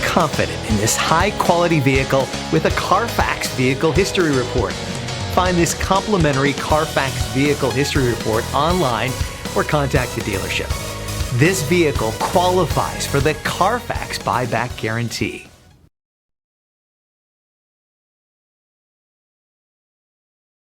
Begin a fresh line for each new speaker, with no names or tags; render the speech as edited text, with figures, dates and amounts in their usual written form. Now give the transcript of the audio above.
confident in this high-quality vehicle with a Carfax Vehicle History Report. Find this complimentary Carfax Vehicle History Report online or contact the dealership. This vehicle qualifies for the Carfax Buyback Guarantee.